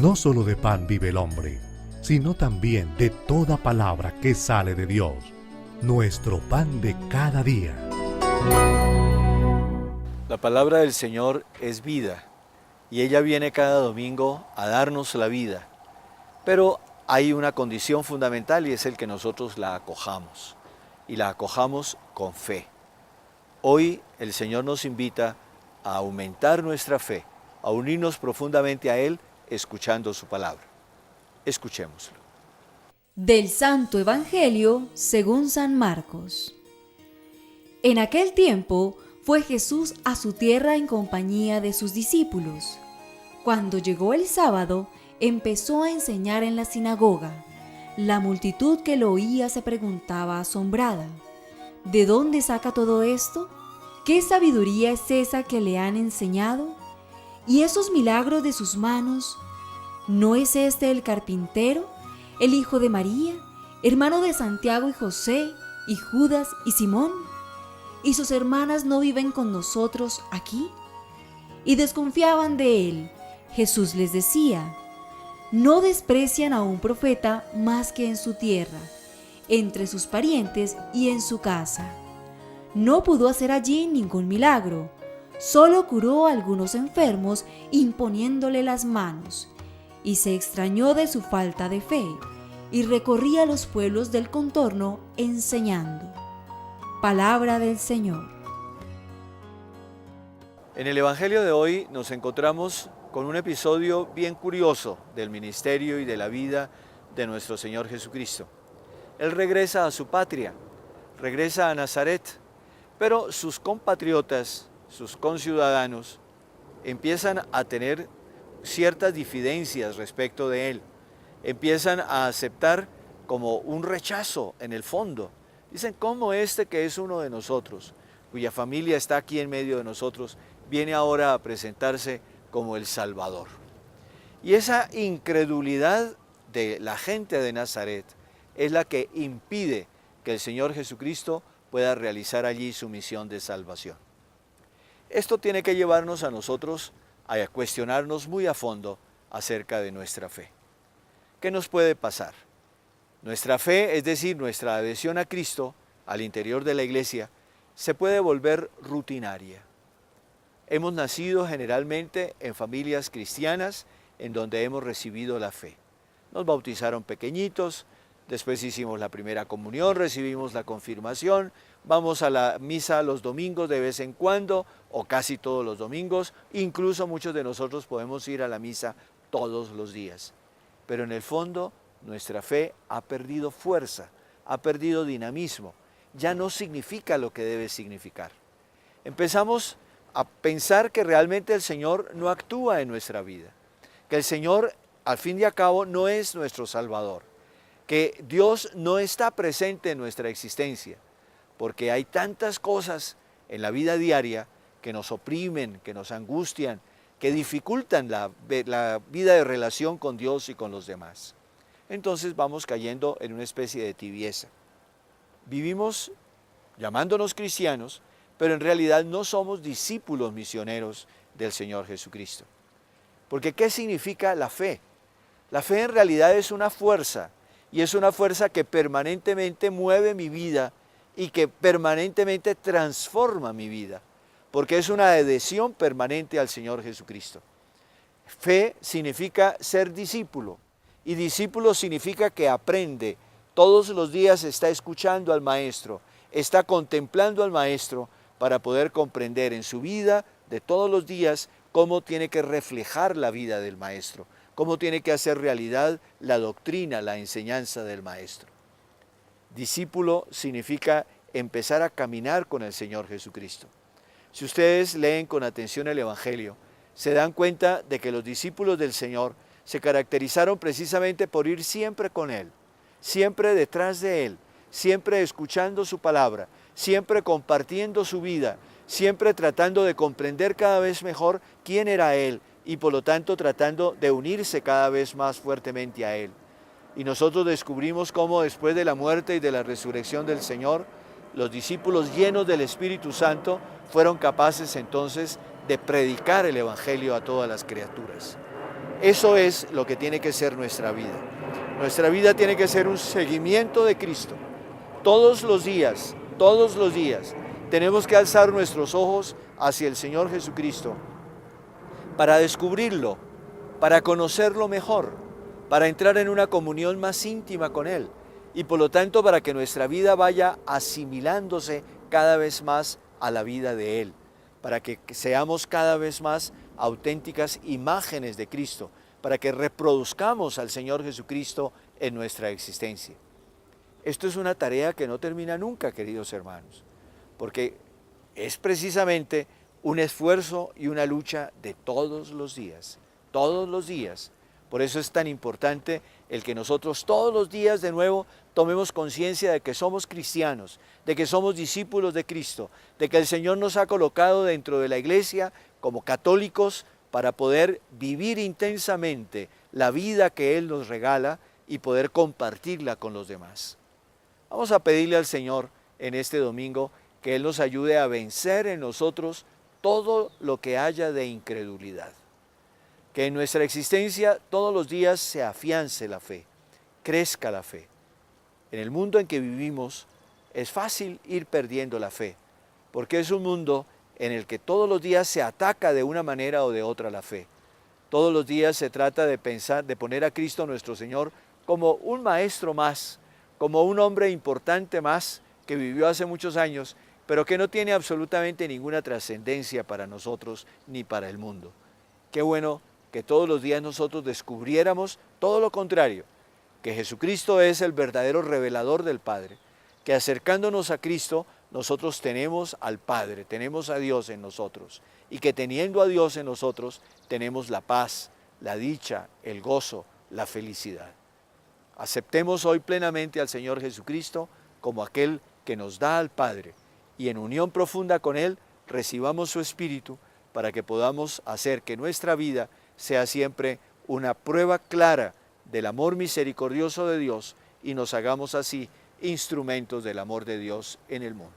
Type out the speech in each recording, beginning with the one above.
No solo de pan vive el hombre, sino también de toda palabra que sale de Dios, nuestro pan de cada día. La palabra del Señor es vida, y ella viene cada domingo a darnos la vida. Pero hay una condición fundamental y es el que nosotros la acojamos, y la acojamos con fe. Hoy el Señor nos invita a aumentar nuestra fe, a unirnos profundamente a Él, escuchando su palabra. Escuchémoslo. Del Santo Evangelio según San Marcos. En aquel tiempo fue Jesús a su tierra en compañía de sus discípulos. Cuando llegó el sábado, empezó a enseñar en la sinagoga. La multitud que lo oía se preguntaba asombrada: ¿de dónde saca todo esto? ¿Qué sabiduría es esa que le han enseñado? ¿Y esos milagros de sus manos? ¿No es este el carpintero, el hijo de María, hermano de Santiago y José, y Judas y Simón? ¿Y sus hermanas no viven con nosotros aquí? Y desconfiaban de él. Jesús les decía: no desprecian a un profeta más que en su tierra, entre sus parientes y en su casa. No pudo hacer allí ningún milagro, solo curó a algunos enfermos imponiéndole las manos, y se extrañó de su falta de fe, y recorría los pueblos del contorno enseñando. Palabra del Señor. En el Evangelio de hoy nos encontramos con un episodio bien curioso del ministerio y de la vida de nuestro Señor Jesucristo. Él regresa a su patria, regresa a Nazaret, pero sus compatriotas, sus conciudadanos, empiezan a tener ciertas diferencias respecto de él. Empiezan a aceptar como un rechazo en el fondo. Dicen: ¿cómo este que es uno de nosotros, cuya familia está aquí en medio de nosotros, viene ahora a presentarse como el Salvador? Y esa incredulidad de la gente de Nazaret es la que impide que el Señor Jesucristo pueda realizar allí su misión de salvación. Esto tiene que llevarnos a nosotros a cuestionarnos muy a fondo acerca de nuestra fe. ¿Qué nos puede pasar? Nuestra fe, es decir, nuestra adhesión a Cristo al interior de la iglesia, se puede volver rutinaria. Hemos nacido generalmente en familias cristianas en donde hemos recibido la fe. Nos bautizaron pequeñitos, después hicimos la primera comunión, recibimos la confirmación, vamos a la misa los domingos de vez en cuando, o casi todos los domingos, incluso muchos de nosotros podemos ir a la misa todos los días. Pero en el fondo, nuestra fe ha perdido fuerza, ha perdido dinamismo, ya no significa lo que debe significar. Empezamos a pensar que realmente el Señor no actúa en nuestra vida, que el Señor, al fin y al cabo, no es nuestro Salvador, que Dios no está presente en nuestra existencia, porque hay tantas cosas en la vida diaria que nos oprimen, que nos angustian, que dificultan la vida de relación con Dios y con los demás. Entonces vamos cayendo en una especie de tibieza. Vivimos llamándonos cristianos, pero en realidad no somos discípulos misioneros del Señor Jesucristo. Porque ¿qué significa la fe? La fe en realidad es una fuerza, y es una fuerza que permanentemente mueve mi vida y que permanentemente transforma mi vida, porque es una adhesión permanente al Señor Jesucristo. Fe significa ser discípulo, y discípulo significa que aprende, todos los días está escuchando al Maestro, está contemplando al Maestro para poder comprender en su vida de todos los días cómo tiene que reflejar la vida del Maestro, cómo tiene que hacer realidad la doctrina, la enseñanza del Maestro. Discípulo significa empezar a caminar con el Señor Jesucristo. Si ustedes leen con atención el Evangelio, se dan cuenta de que los discípulos del Señor se caracterizaron precisamente por ir siempre con Él, siempre detrás de Él, siempre escuchando su palabra, siempre compartiendo su vida, siempre tratando de comprender cada vez mejor quién era Él y por lo tanto tratando de unirse cada vez más fuertemente a Él. Y nosotros descubrimos cómo después de la muerte y de la resurrección del Señor, los discípulos llenos del Espíritu Santo fueron capaces entonces de predicar el Evangelio a todas las criaturas. Eso es lo que tiene que ser nuestra vida. Nuestra vida tiene que ser un seguimiento de Cristo. Todos los días, tenemos que alzar nuestros ojos hacia el Señor Jesucristo para descubrirlo, para conocerlo mejor, para entrar en una comunión más íntima con Él y por lo tanto para que nuestra vida vaya asimilándose cada vez más a la vida de Él, para que seamos cada vez más auténticas imágenes de Cristo, para que reproduzcamos al Señor Jesucristo en nuestra existencia. Esto es una tarea que no termina nunca, queridos hermanos, porque es precisamente un esfuerzo y una lucha de todos los días, todos los días. Por eso es tan importante el que nosotros todos los días de nuevo tomemos conciencia de que somos cristianos, de que somos discípulos de Cristo, de que el Señor nos ha colocado dentro de la iglesia como católicos para poder vivir intensamente la vida que Él nos regala y poder compartirla con los demás. Vamos a pedirle al Señor en este domingo que Él nos ayude a vencer en nosotros todo lo que haya de incredulidad. Que en nuestra existencia todos los días se afiance la fe, crezca la fe. En el mundo en que vivimos es fácil ir perdiendo la fe, porque es un mundo en el que todos los días se ataca de una manera o de otra la fe. Todos los días se trata de pensar, de poner a Cristo nuestro Señor como un maestro más, como un hombre importante más que vivió hace muchos años, pero que no tiene absolutamente ninguna trascendencia para nosotros ni para el mundo. Qué bueno que todos los días nosotros descubriéramos todo lo contrario, que Jesucristo es el verdadero revelador del Padre, que acercándonos a Cristo nosotros tenemos al Padre, tenemos a Dios en nosotros, y que teniendo a Dios en nosotros tenemos la paz, la dicha, el gozo, la felicidad. Aceptemos hoy plenamente al Señor Jesucristo como aquel que nos da al Padre, y en unión profunda con Él recibamos su Espíritu para que podamos hacer que nuestra vida sea siempre una prueba clara del amor misericordioso de Dios y nos hagamos así instrumentos del amor de Dios en el mundo.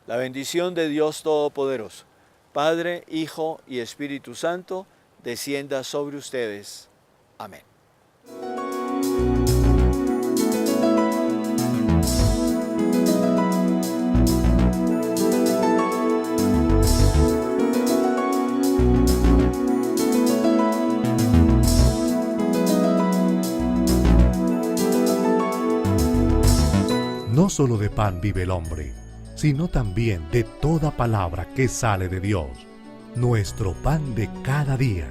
La bendición de Dios Todopoderoso, Padre, Hijo y Espíritu Santo, descienda sobre ustedes. Amén. No solo de pan vive el hombre, sino también de toda palabra que sale de Dios, nuestro pan de cada día.